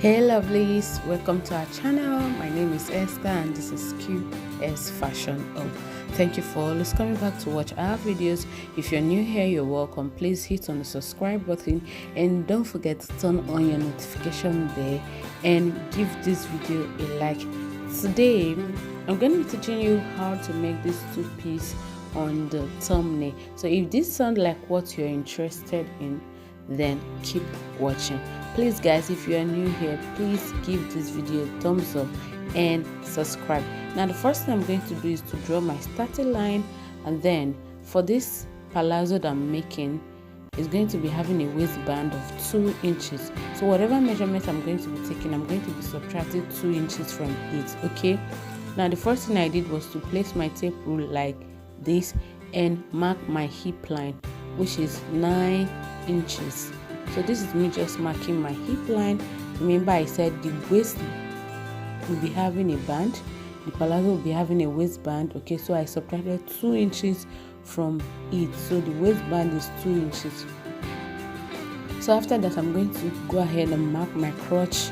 Hey lovelies, welcome to our channel. My name is Esther and this is Q-Est Fashion. Thank you for always coming back to watch our videos. If you're new here, you're welcome. Please hit on the subscribe button and don't forget to turn on your notification bell and give this video a like. Today I'm going to be teaching you how to make this two-piece on the thumbnail. So if this sounds like what you're interested in, then keep watching. Please guys, if you are new here, please give this video a thumbs up and subscribe. Now the first thing I'm going to do is to draw my starting line, and then for this palazzo that I'm making is going to be having a waistband of 2 inches. So whatever measurement I'm going to be taking, I'm going to be subtracting 2 inches from it. Okay, now the first thing I did was to place my tape rule like this and mark my hip line, which is 9 inches. So this is me just marking my hip line. Remember I said the waist will be having a band, the palazzo will be having a waistband. Okay, so I subtracted 2 inches from it, so the waistband is 2 inches. So after that I'm going to go ahead and mark my crotch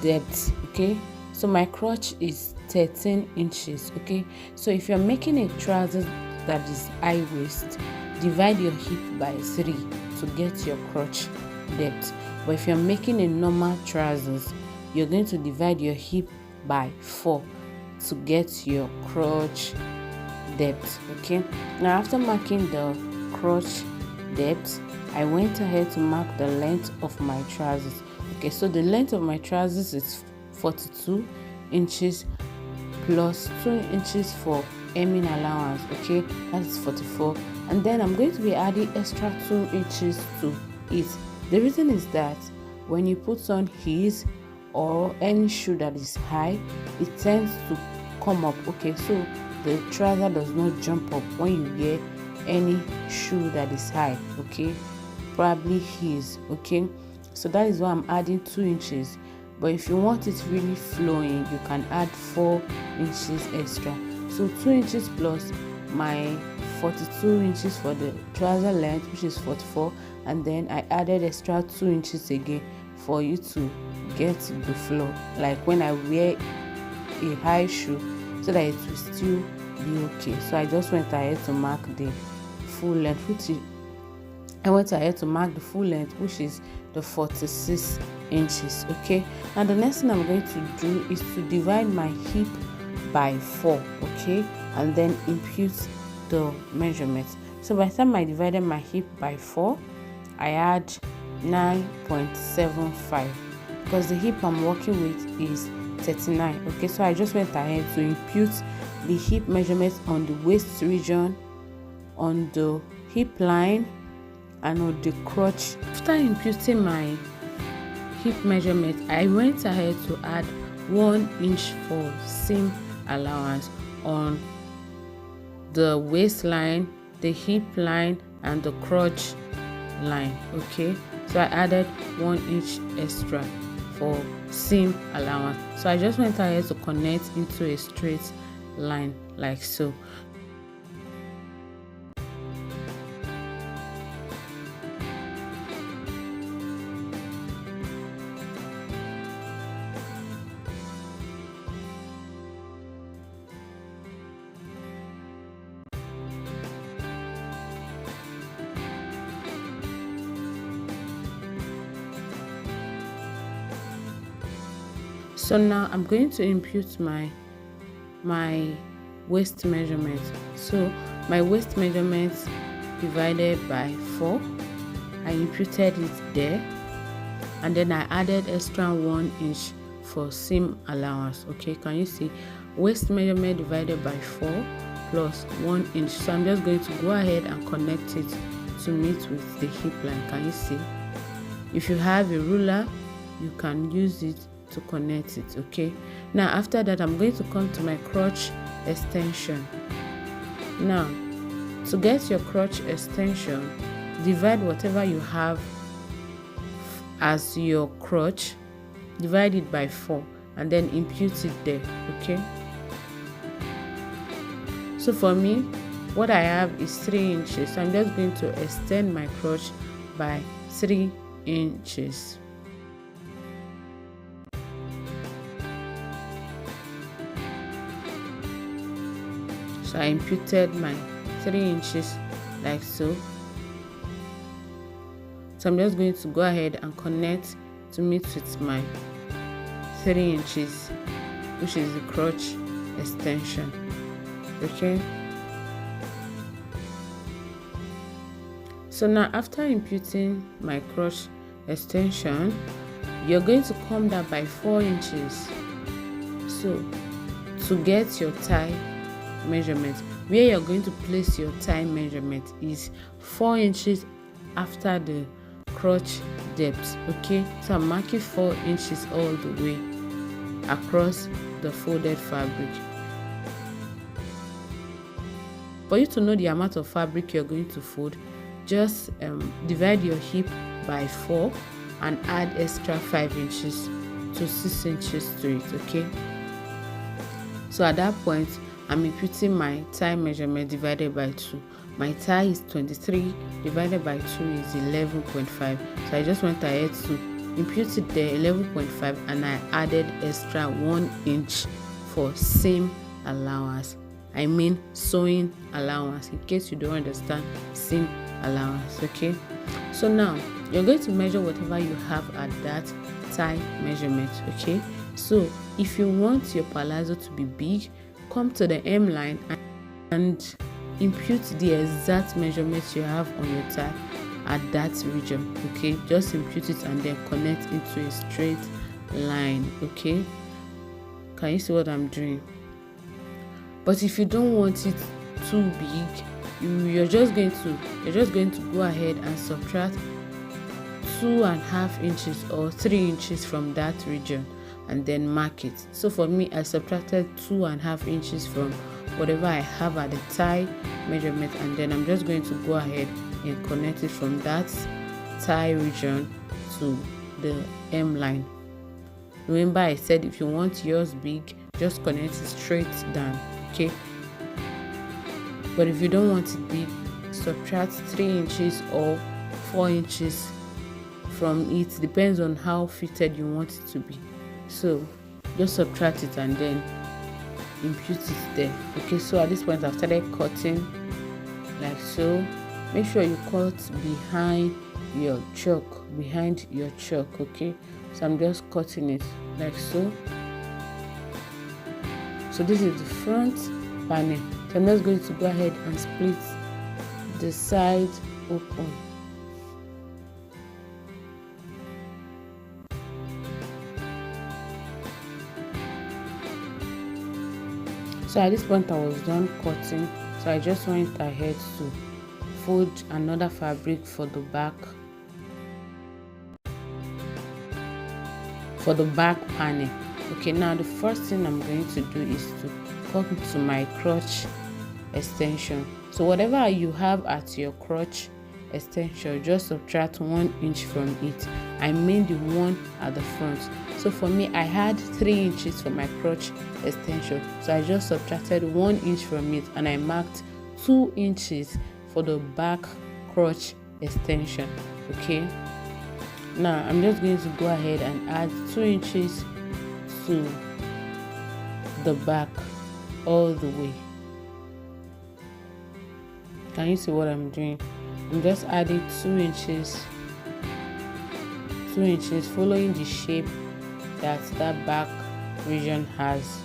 depth. Okay, so my crotch is 13 inches. Okay, so if you're making a trouser that is high waist, divide your hip by 3 to get your crotch depth. But if you're making a normal trousers, you're going to divide your hip by 4 to get your crotch depth. Okay, now after marking the crotch depth, I went ahead to mark the length of my trousers. Okay, so the length of my trousers is 42 inches plus 2 inches for hemming allowance. Okay, that's 44, and then I'm going to be adding extra 2 inches to it. The reason is that when you put on heels or any shoe that is high, it tends to come up. Okay, so the trouser does not jump up when you wear any shoe that is high. Okay, probably heels. Okay, so that is why I'm adding 2 inches. But if you want it really flowing, you can add 4 inches extra. So 2 inches plus my 42 inches for the trouser length, which is 44, and then I added extra 2 inches again for you to get the flow, like when I wear a high shoe, so that it will still be okay. So I just went ahead to mark the full length, which which is the 46 inches. Okay, and the next thing I'm going to do is to divide my hip by 4. Okay, and then impute the measurement. So by the time I divided my hip by 4, I add 9.75 because the hip I'm working with is 39. Okay, so I just went ahead to impute the hip measurement on the waist region, on the hip line, and on the crotch. After imputing my hip measurement, I went ahead to add 1 inch for seam allowance on the waistline, the hip line, and the crotch line. Okay, so I added 1 inch extra for seam allowance. So I just went ahead to connect into a straight line like so. So now I'm going to impute my waist measurement. So my waist measurement divided by 4, I imputed it there, and then I added extra 1 inch for seam allowance. Okay, can you see? Waist measurement divided by 4 plus 1 inch. So I'm just going to go ahead and connect it to meet with the hip line. Can you see? If you have a ruler, you can use it to connect it. Okay, now after that I'm going to come to my crotch extension. Now to get your crotch extension, divide whatever you have as your crotch, divide it by 4 and then impute it there. Okay, so for me what I have is 3 inches, so I'm just going to extend my crotch by 3 inches. So I imputed my 3 inches like so. So I'm just going to go ahead and connect to meet with my 3 inches, which is the crotch extension. Okay. So now after imputing my crotch extension, you're going to come down by 4 inches. So to get your thigh measurement, where you're going to place your thigh measurement is 4 inches after the crotch depth. Okay, so I'm marking 4 inches all the way across the folded fabric. For you to know the amount of fabric you're going to fold, just divide your hip by 4 and add extra 5 inches to 6 inches to it. Okay, so at that point I'm imputing my thigh measurement divided by 2. My thigh is 23, divided by 2 is 11.5. So I just went ahead to impute it there, 11.5, and I added extra 1 inch for seam allowance. I mean sewing allowance, in case you don't understand seam allowance. Okay, so now you're going to measure whatever you have at that thigh measurement. Okay, so if you want your palazzo to be big, come to the hem line and impute the exact measurements you have on your thigh at that region. Okay, just impute it and then connect into a straight line. Okay, can you see what I'm doing? But if you don't want it too big, you're just going to go ahead and subtract 2.5 inches or 3 inches from that region and then mark it. So for me, I subtracted 2.5 inches from whatever I have at the thigh measurement, and then I'm just going to go ahead and connect it from that thigh region to the hem line. Remember, I said if you want yours big, just connect it straight down. Okay, but if you don't want it big, subtract 3 inches or 4 inches from it, depends on how fitted you want it to be. So just subtract it and then impute it there. Okay, so at this point I've started cutting like so. Make sure you cut behind your choke, okay, so I'm just cutting it like so. So this is the front panel, so I'm just going to go ahead and split the side open. So at this point I was done cutting, so I just went ahead to fold another fabric for the back panel. Okay, now the first thing I'm going to do is to come to my crotch extension. So whatever you have at your crotch extension, just subtract 1 inch from it. I mean the one at the front. So for me, I had 3 inches for my crotch extension, so I just subtracted 1 inch from it and I marked 2 inches for the back crotch extension. Okay, now I'm just going to go ahead and add 2 inches to the back all the way. Can you see what I'm doing? I'm just adding 2 inches, following the shape that back region has.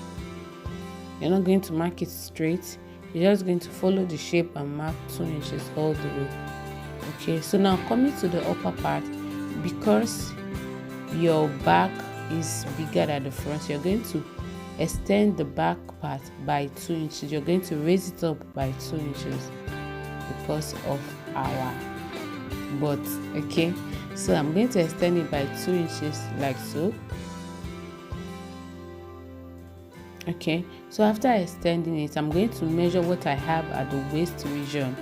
You're not going to mark it straight, you're just going to follow the shape and mark 2 inches all the way. Okay, so now coming to the upper part, because your back is bigger than the front, you're going to extend the back part by 2 inches. You're going to raise it up by 2 inches because of our butt. Okay, so I'm going to extend it by 2 inches like so. Okay, so after extending it, I'm going to measure what I have at the waist region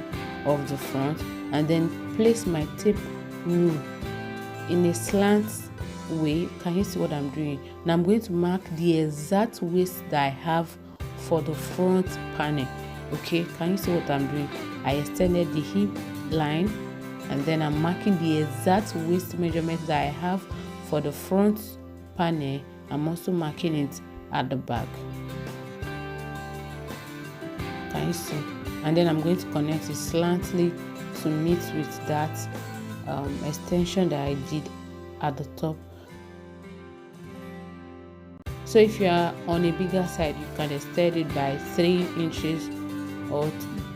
of the front and then place my tape rule in a slant way. Can you see what I'm doing? Now I'm going to mark the exact waist that I have for the front panel. Okay, can you see what I'm doing? I extended the hip line and then I'm marking the exact waist measurement that I have for the front panel. I'm also marking it at the back. Can you see? And then I'm going to connect it slantly to meet with that extension that I did at the top. So if you are on a bigger side, you can extend it by 3 inches or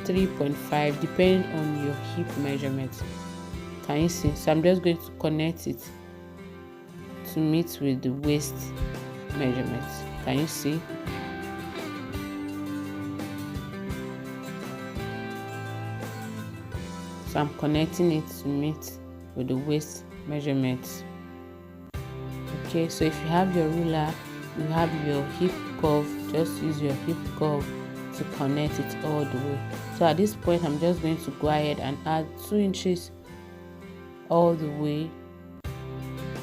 3.5 depending on your hip measurement. Can you see? So I'm just going to connect it to meet with the waist measurement. Can you see? So I'm connecting it to meet with the waist measurement. Okay, so if you have your ruler, you have your hip curve, just use your hip curve to connect it all the way. So at this point, I'm just going to go ahead and add 2 inches all the way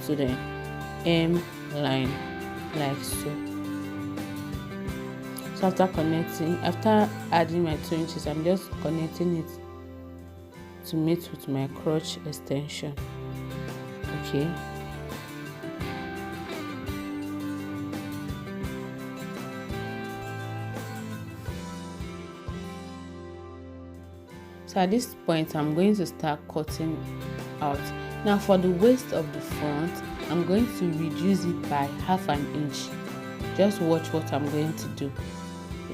to the hem line, like so. So after adding my 2 inches, I'm just connecting it to meet with my crotch extension. Okay. So at this point, I'm going to start cutting out. Now for the waist of the front, I'm going to reduce it by ½ inch. Just watch what I'm going to do.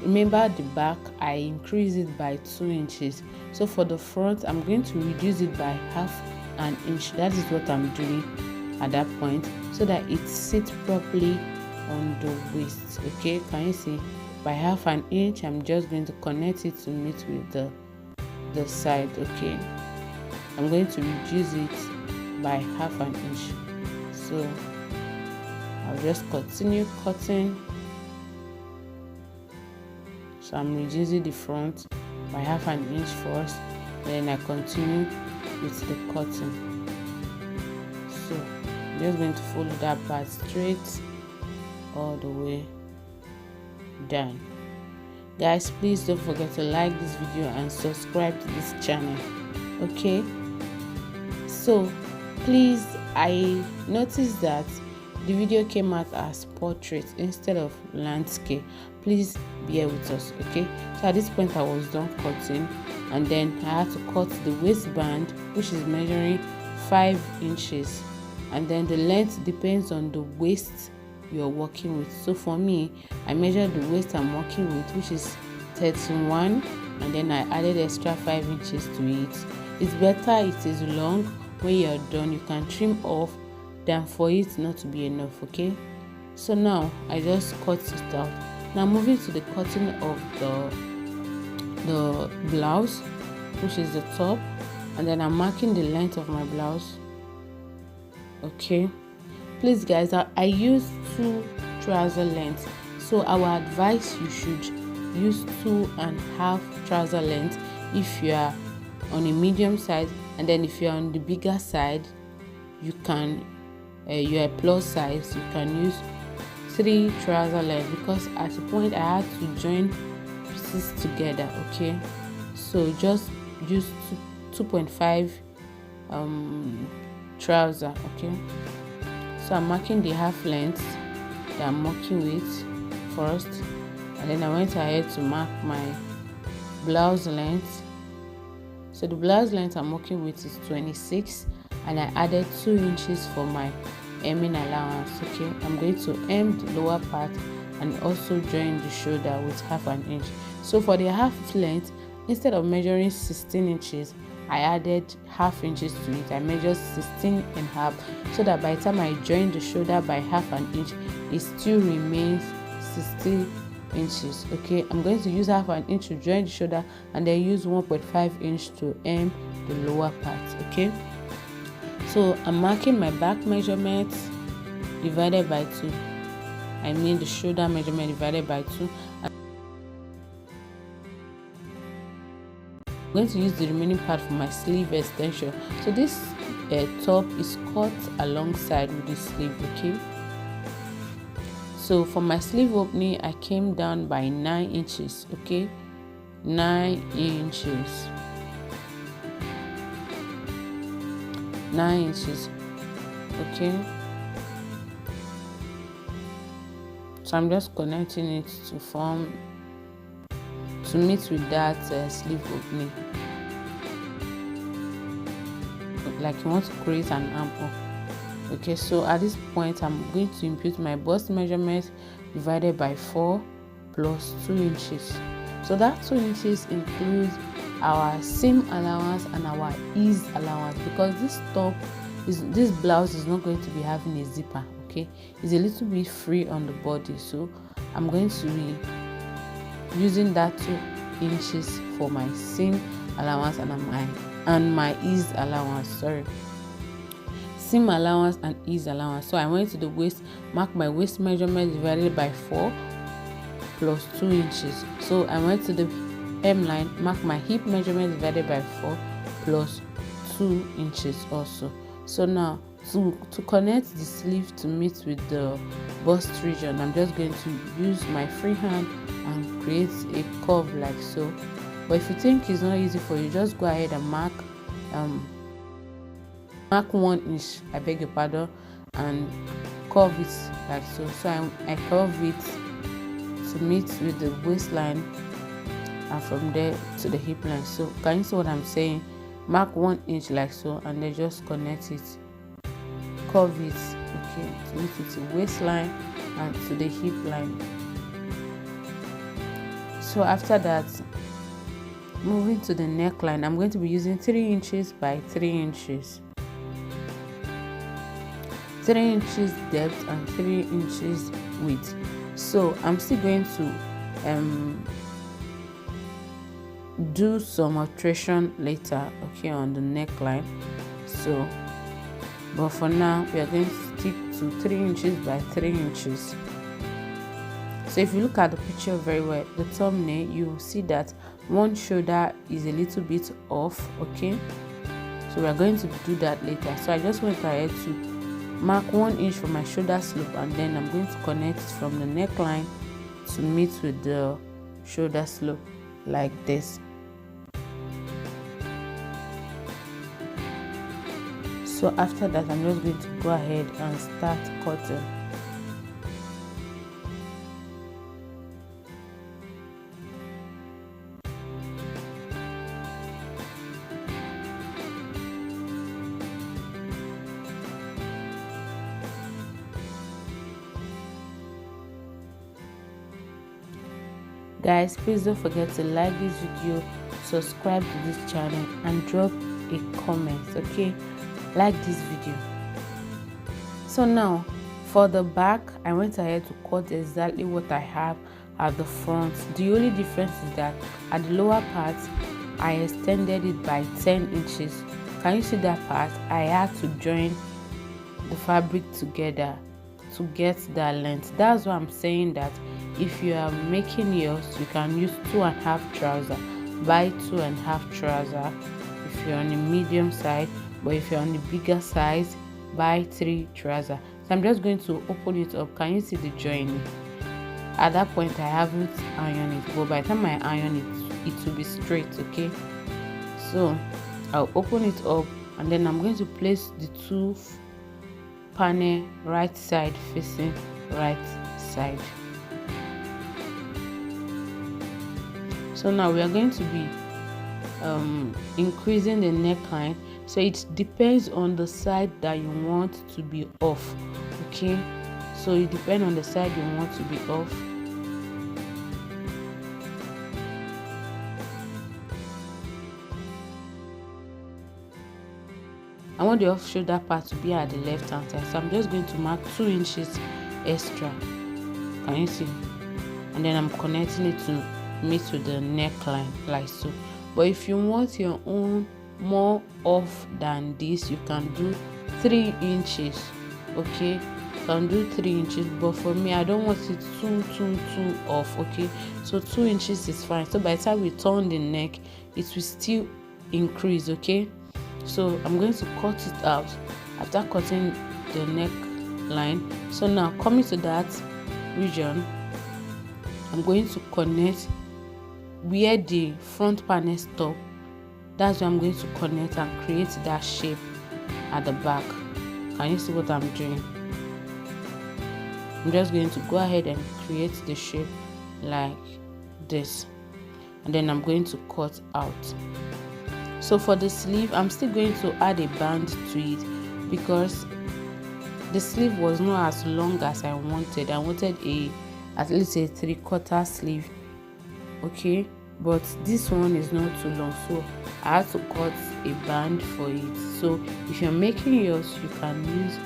Remember the back, I increase it by 2 inches. So for the front, I'm going to reduce it by ½ inch. That is what I'm doing at that point, so that it sits properly on the waist. Okay, can you see? By ½ inch, I'm just going to connect it to meet with the side. Okay, I'm going to reduce it by ½ inch. So I'll just continue cutting. So I'm reducing the front by ½ inch first, then I continue with the cutting. So I'm just going to follow that part straight all the way down. Guys, please don't forget to like this video and subscribe to this channel. Okay, so please, I noticed that the video came out as portrait instead of landscape. Please bear with us. Okay, so at this point I was done cutting, and then I had to cut the waistband, which is measuring 5 inches, and then the length depends on the waist you're working with. So for me, I measured the waist I'm working with, which is 31, and then I added extra 5 inches to it. It's better it is long. When you're done, you can trim off than for it not to be enough. Okay, so now I just cut it out. Now moving to the cutting of the blouse, which is the top, and then I'm marking the length of my blouse. Okay, please guys, I use 2 trouser lengths, so I will advise you should use 2.5 trouser length if you are on a medium size, and then if you're on the bigger side, you can you're a plus size, you can use 3 trouser length, because at a point I had to join pieces together. Okay, so just use 2.5 trouser. Okay, so I'm marking the half length that I'm working with first, and then I went ahead to mark my blouse length. So the blouse length I'm working with is 26, and I added 2 inches for my hemming allowance. Okay, I'm going to hem the lower part and also join the shoulder with ½ inch. So for the half length, instead of measuring 16 inches, I added ½ inches to it. I measured 16.5, so that by the time I join the shoulder by ½ inch, it still remains 16 inches. Okay, I'm going to use ½ inch to join the shoulder, and then use 1.5 inch to hem the lower part. Okay, so I'm marking my back measurement divided by 2. I mean the shoulder measurement divided by 2. I'm going to use the remaining part for my sleeve extension. So this top is cut alongside with the sleeve. Okay, so for my sleeve opening, I came down by 9 inches. Okay, 9 inches. 9 inches. Okay, so I'm just connecting it to form to meet with that sleeve opening. Like you want to create an armhole. Okay, so at this point I'm going to input my bust measurement divided by 4 plus 2 inches. So that 2 inches includes our seam allowance and our ease allowance, because this blouse is not going to be having a zipper. Okay, it's a little bit free on the body, so I'm going to be using that 2 inches for my seam allowance and my ease allowance. Seam allowance and ease allowance. So I went to the waist, mark my waist measurement divided by 4 plus 2 inches. So I went to the hemline, mark my hip measurement divided by 4 plus 2 inches also. So now to connect the sleeve to meet with the bust region, I'm just going to use my free hand and create a curve like so. But if you think it's not easy for you, just go ahead and mark 1 inch, I beg your pardon, and curve it like so. So I curve it to meet with the waistline, and from there to the hip line. So can you see what I'm saying? Mark 1 inch like so, and then just connect it, curve it, okay, to meet with the waistline and to the hip line. So after that, moving to the neckline, I'm going to be using 3 inches by 3 inches. 3 inches depth and 3 inches width. So I'm still going to do some alteration later, okay, on the neckline. So but for now we are going to stick to 3 inches by 3 inches. So if you look at the picture very well, the thumbnail, you will see that one shoulder is a little bit off. Okay, so we are going to do that later. So I just went ahead to mark 1 inch for my shoulder slope, and then I'm going to connect from the neckline to meet with the shoulder slope like this. So after that, I'm just going to go ahead and start cutting. Guys, please don't forget to like this video, subscribe to this channel, and drop a comment. Okay, like this video. So now for the back, I went ahead to cut exactly what I have at the front. The only difference is that at the lower part I extended it by 10 inches. Can you see that part? I had to join the fabric together to get that length. That's why I'm saying that if you are making yours, you can use 2.5 trouser. Buy 2.5 trouser if you're on the medium size, but if you're on the bigger size, buy 3 trouser. So I'm just going to open it up. Can you see the joining? At that point I haven't ironed it, but by the time I iron it will be straight. Okay, so I'll open it up, and then I'm going to place the 2 panel right side facing right side. So now we are going to be increasing the neckline. So it depends on the side that you want to be off. Okay, so it depends on the side you want to be off. I want the off shoulder part to be at the left hand side, so I'm just going to mark 2 inches extra. Can you see? And then I'm connecting it to meet with the neckline like so. But if you want your own more off than this, you can do 3 inches. Okay, you can do 3 inches, but for me I don't want it too off. Okay, so 2 inches is fine. So by the time we turn the neck, it will still increase. Okay, so I'm going to cut it out after cutting the neckline. So now coming to that region, I'm going to connect where the front panel stop. That's where I'm going to connect and create that shape at the back. Can you see what I'm doing? I'm just going to go ahead and create the shape like this. and then I'm going to cut out. So for the sleeve, I'm still going to add a band to it because the sleeve was not as long as I wanted. I wanted at least a 3/4 sleeve, okay, but this one is not too long, so I had to cut a band for it. So if you're making yours, you can use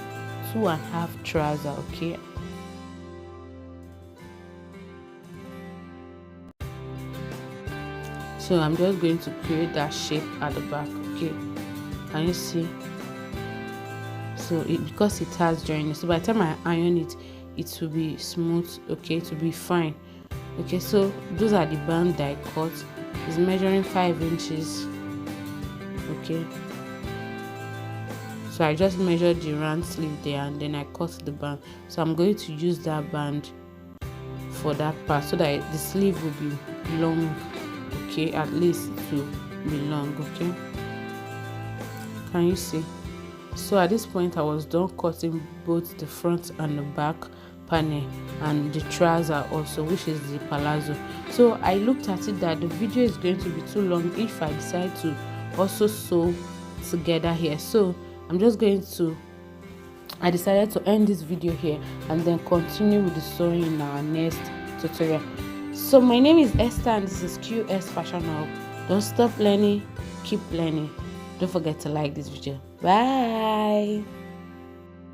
2.5 trouser, okay. So I'm just going to create that shape at the back, okay. Can you see? So because it has joined, so by the time I iron it, it will be smooth, okay, to be fine. Okay, so those are the band that I cut. It's measuring 5 inches, okay. So I just measured the round sleeve there and then I cut the band. So I'm going to use that band for that part so that the sleeve will be long, okay, at least to be long, okay. Can you see? So at this point I was done cutting both the front and the back panel and the trouser also, which is the palazzo. So I looked at it that the video is going to be too long if I decide to also sew together here, so I decided to end this video here and then continue with the sewing in our next tutorial. So my name is Esther and this is Q-Est Fashion Hub. Don't stop learning, keep learning. Don't forget to like this video. Bye.